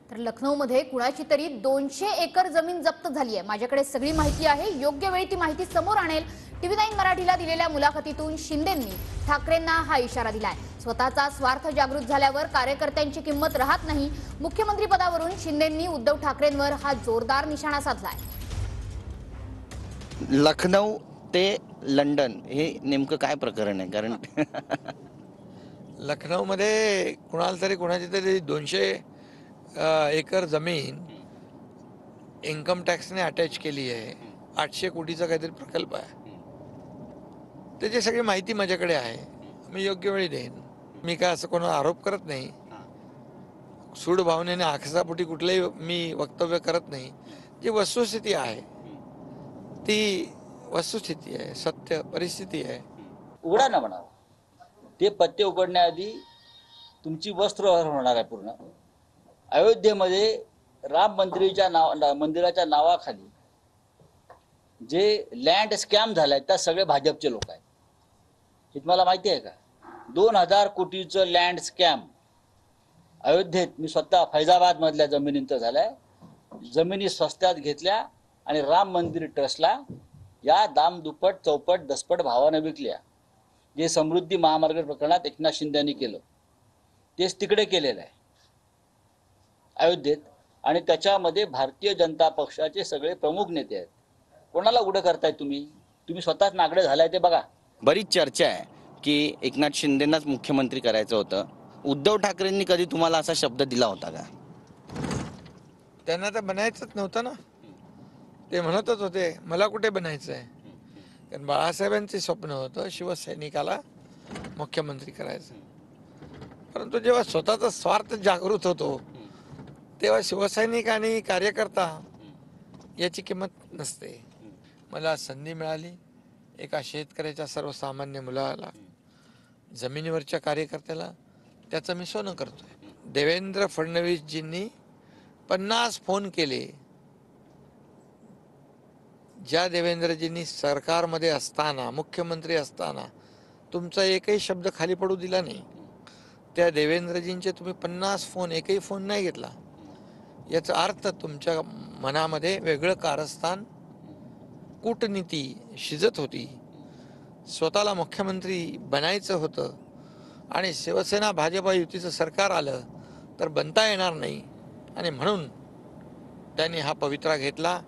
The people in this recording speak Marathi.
तर लखनौमध्ये कुणाची तरी 200 एकर जमीन जप्त झाली आहे। माझ्याकडे सगळी माहिती आहे, योग्य वेळी ती माहिती समोर आणेल। TV9 मराठीला दिलेल्या मुलाखतीतून शिंदेंनी ठाकरेंना हा इशारा दिलाय। स्वतःचा स्वार्थ जागृत झाल्यावर कार्यकर्त्यांची किंमत राहत नाही। मुख्यमंत्री पदावरून शिंदेंनी उद्धव ठाकरेंवर हा जोरदार निशाणा साधलाय। लखनौ ते लंडन हे नेमकं काय प्रकरण आहे? कारण लखनौमध्ये कुणाला तरी कुणाची तरी 200 एकर जमीन इन्कम टॅक्सने अटॅच केली आहे। 800 कोटीचा काहीतरी प्रकल्प आहे। त्याची सगळी माहिती माझ्याकडे आहे, मी योग्य वेळी देईन। मी काय असं कोणाला आरोप करत नाही, सूड भावनेने आकसापोटी कुठलंही मी वक्तव्य करत नाही। जी वस्तुस्थिती आहे ती वस्तुस्थिती आहे, सत्य परिस्थिती आहे। उघडा ना म्हणावं, ते पत्ते उघडण्याआधी तुमची वस्त्रहरण होणार आहे पूर्ण। अयोध्येमध्ये राम मंदिराच्या नावाखाली जे लँड स्कॅम झालाय त्या सगळे भाजपचे लोक आहेत। हे तुम्हाला माहिती आहे का? 2000 कोटीचं लँड स्कॅम अयोध्येत, मी स्वतः फैजाबाद मधल्या जमिनींचं झालंय। जमिनी स्वस्तात घेतल्या आणि राम मंदिर ट्रस्टला या दाम दुप्पट चौपट दसपट भावाने विकल्या। जे समृद्धी महामार्ग प्रकरणात एकनाथ शिंदे यांनी केलं तेच तिकडे केलेलं आहे अयोध्येत। आणि त्याच्यामध्ये भारतीय जनता पक्षाचे सगळे प्रमुख नेते आहेत। कोणाला उघडं करताय तुम्ही? तुम्ही स्वतःच नागडे झालाय ते बघा। बरीच चर्चा आहे की एकनाथ शिंदेंनाच मुख्यमंत्री करायचं होतं। उद्धव ठाकरेंनी कधी तुम्हाला असा शब्द दिला होता का? त्यांना तर बनायचंच नव्हतं ना। ते म्हणतच होते मला कुठे बनायचं आहे, कारण बाळासाहेबांचे स्वप्न होतं शिवसैनिकाला मुख्यमंत्री करायचं। परंतु जेव्हा स्वतःचा स्वार्थ जागृत होतो तेव्हा शिवसैनिक आणि कार्यकर्ता याची किंमत नसते। मला संधी मिळाली, एका शेतकऱ्याच्या सर्वसामान्य मुलाला, जमिनीवरच्या कार्यकर्त्याला, त्याचं मी सोनं करतोय। देवेंद्र फडणवीसजींनी 50 फोन केले। ज्या देवेंद्रजींनी सरकारमध्ये असताना, मुख्यमंत्री असताना तुमचा एकही शब्द खाली पडू दिला नाही, त्या देवेंद्रजींचे तुम्ही 50 फोन, एकही फोन नाही घेतला। याचा अर्थ तुमच्या मनामध्ये वेगळं कारस्थान, कूटनीती शिजत होती। स्वतःला मुख्यमंत्री बनायचं होतं आणि शिवसेना भाजपा युतीचं सरकार आलं तर बनता येणार नाही, आणि म्हणून त्यांनी हा पवित्रा घेतला।